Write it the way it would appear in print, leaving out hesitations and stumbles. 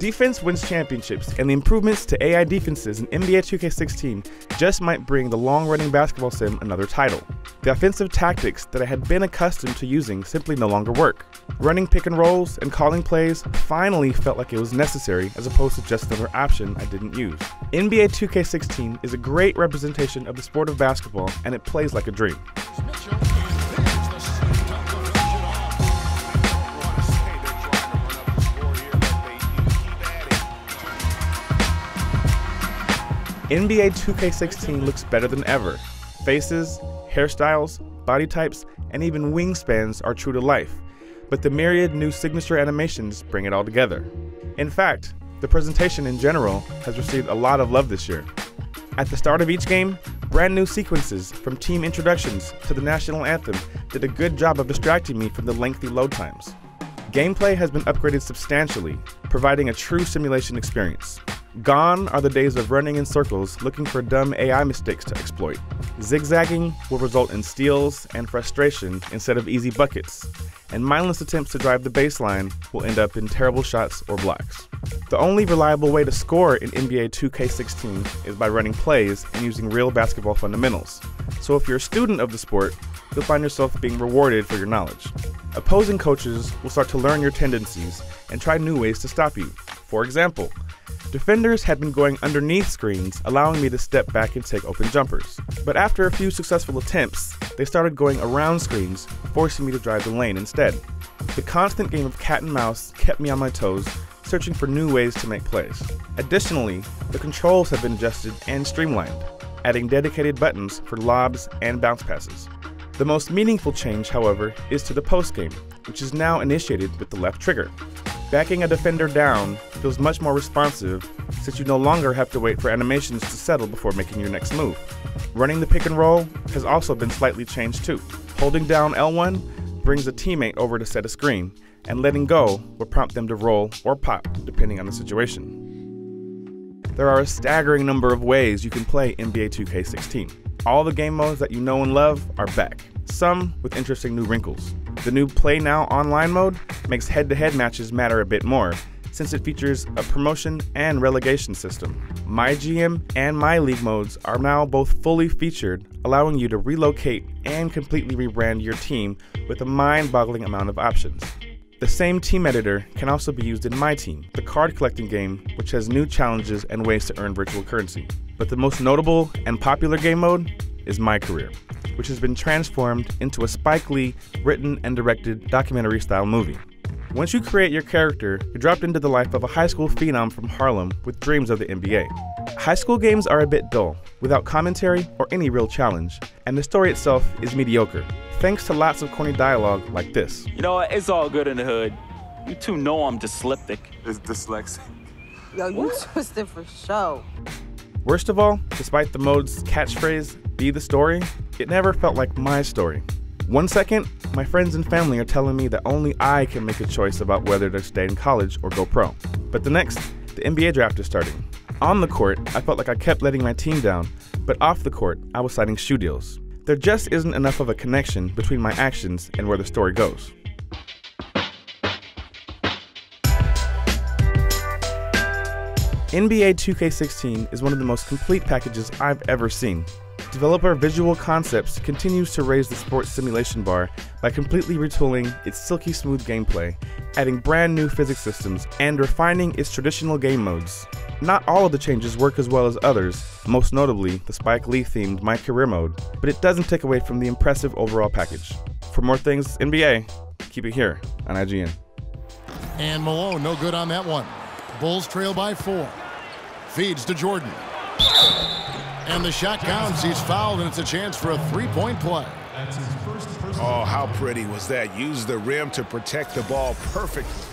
Defense wins championships, and the improvements to AI defenses in NBA 2K16 just might bring the long-running basketball sim another title. The offensive tactics that I had been accustomed to using simply no longer work. Running pick and rolls and calling plays finally felt like it was necessary as opposed to just another option I didn't use. NBA 2K16 is a great representation of the sport of basketball, and it plays like a dream. NBA 2K16 looks better than ever. Faces, hairstyles, body types, and even wingspans are true to life, but the myriad new signature animations bring it all together. In fact, the presentation in general has received a lot of love this year. At the start of each game, brand new sequences from team introductions to the national anthem did a good job of distracting me from the lengthy load times. Gameplay has been upgraded substantially, providing a true simulation experience. Gone are the days of running in circles looking for dumb AI mistakes to exploit. Zigzagging will result in steals and frustration instead of easy buckets, and mindless attempts to drive the baseline will end up in terrible shots or blocks. The only reliable way to score in NBA 2K16 is by running plays and using real basketball fundamentals. So if you're a student of the sport, you'll find yourself being rewarded for your knowledge. Opposing coaches will start to learn your tendencies and try new ways to stop you. For example, defenders had been going underneath screens, allowing me to step back and take open jumpers. But after a few successful attempts, they started going around screens, forcing me to drive the lane instead. The constant game of cat and mouse kept me on my toes, searching for new ways to make plays. Additionally, the controls have been adjusted and streamlined, adding dedicated buttons for lobs and bounce passes. The most meaningful change, however, is to the post game, which is now initiated with the left trigger. Backing a defender down feels much more responsive since you no longer have to wait for animations to settle before making your next move. Running the pick and roll has also been slightly changed too. Holding down L1 brings a teammate over to set a screen, and letting go will prompt them to roll or pop depending on the situation. There are a staggering number of ways you can play NBA 2K16. All the game modes that you know and love are back, some with interesting new wrinkles. The new Play Now online mode makes head-to-head matches matter a bit more, since it features a promotion and relegation system. My GM and My League modes are now both fully featured, allowing you to relocate and completely rebrand your team with a mind-boggling amount of options. The same team editor can also be used in My Team, the card collecting game, which has new challenges and ways to earn virtual currency. But the most notable and popular game mode is My Career, which has been transformed into a Spike Lee written and directed documentary-style movie. Once you create your character, you're dropped into the life of a high school phenom from Harlem with dreams of the NBA. High school games are a bit dull, without commentary or any real challenge, and the story itself is mediocre, thanks to lots of corny dialogue like this. You know what? It's all good in the hood. You two know I'm dyslexic. It's dyslexic. Yo, you twisted for show. Worst of all, despite the mode's catchphrase, "Be the story," it never felt like my story. One second, my friends and family are telling me that only I can make a choice about whether to stay in college or go pro. But the next, the NBA draft is starting. On the court, I felt like I kept letting my team down, but off the court, I was signing shoe deals. There just isn't enough of a connection between my actions and where the story goes. NBA 2K16 is one of the most complete packages I've ever seen. Developer Visual Concepts continues to raise the sports simulation bar by completely retooling its silky smooth gameplay, adding brand new physics systems, and refining its traditional game modes. Not all of the changes work as well as others, most notably the Spike Lee themed My Career mode, but it doesn't take away from the impressive overall package. For more things NBA, keep it here on IGN. And Malone, no good on that one. Bulls trail by 4. Feeds to Jordan. And the shot counts. He's fouled, and it's a chance for a three-point play. Oh, how pretty was that? Used the rim to protect the ball perfectly.